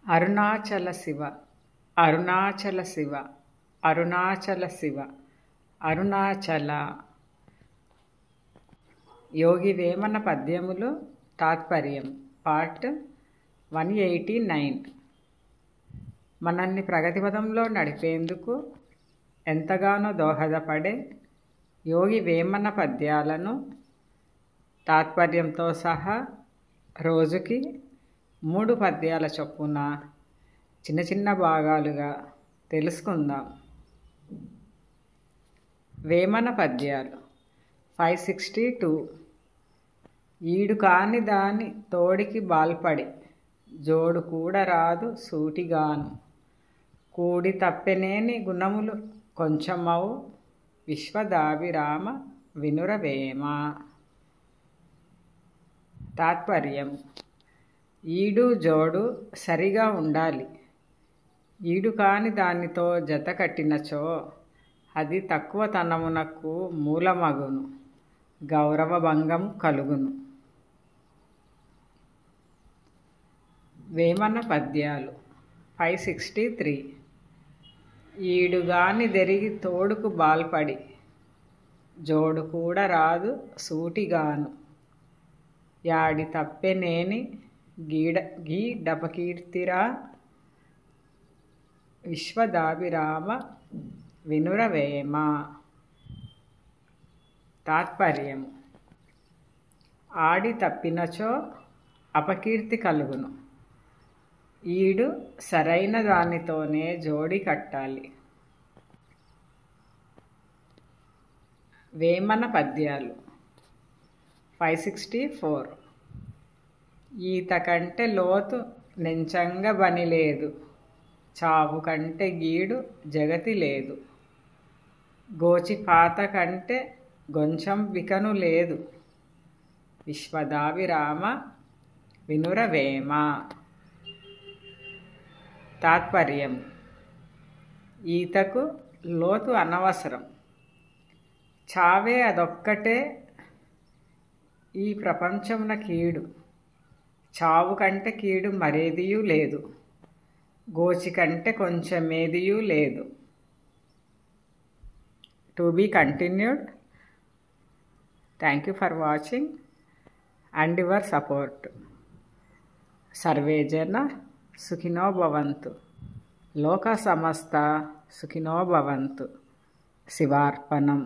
అరుణాచల శివ అరుణాచల శివ అరుణాచల శివ అరుణాచల. యోగి వేమన పద్యములు తాత్పర్యం పార్ట్ 189. మనల్ని ప్రగతిపథంలో నడిపేందుకు ఎంతగానో దోహదపడే యోగి వేమన పద్యాలను తాత్పర్యంతో సహా రోజుకి 3 పద్యాల చొప్పున చిన్న చిన్న భాగాలుగా తెలుసుకుందాం. వేమన పద్యాలు 562. ఈడు కాని దాని తోడికి బాల్పడి జోడు కూడా రాదు సూటిగాను, కూడి తప్పెనేని గుణములు కొంచెమవు విశ్వదాభిరామ వినురవేమ. తాత్పర్యం: ఈడు జోడు సరిగా ఉండాలి. ఈడు కాని దానితో జత కట్టినచో అది తక్కువతనమునకు మూలమగును, గౌరవభంగం కలుగును. వేమన పద్యాలు 563. ఈడుగాని దెరిగి తోడుకు బాల్పడి జోడు కూడా రాదు సూటిగాను, యాడి తప్పెనేని గీడపకీర్తిరా విశ్వదాభిరామ వినురవేమ. తాత్పర్యము: ఆడి తప్పినచో అపకీర్తి కలుగును. ఈడు సరైన దానితోనే జోడి కట్టాలి. వేమన పద్యాలు 564. ఈత కంటే లోతు నెంచంగ బని లేదు, చావు కంటే గీడు జగతి లేదు. గోచిపాత కంటే గొంచెం బికను లేదు, విశ్వదాభిరామ వినురవేమ. తాత్పర్యం: ఈతకు లోతు అనవసరం. చావే అదొక్కటే ఈ ప్రపంచమున కీడు. చావు కంటే కీడు మరేదియూ లేదు. గోచి కంటే కొంచెమేదియూ లేదు. To be continued. Thank you for watching and your support. సర్వే జన సుఖినో భవంతు. లోక సమస్త సుఖినో భవంతు. శివార్పణం.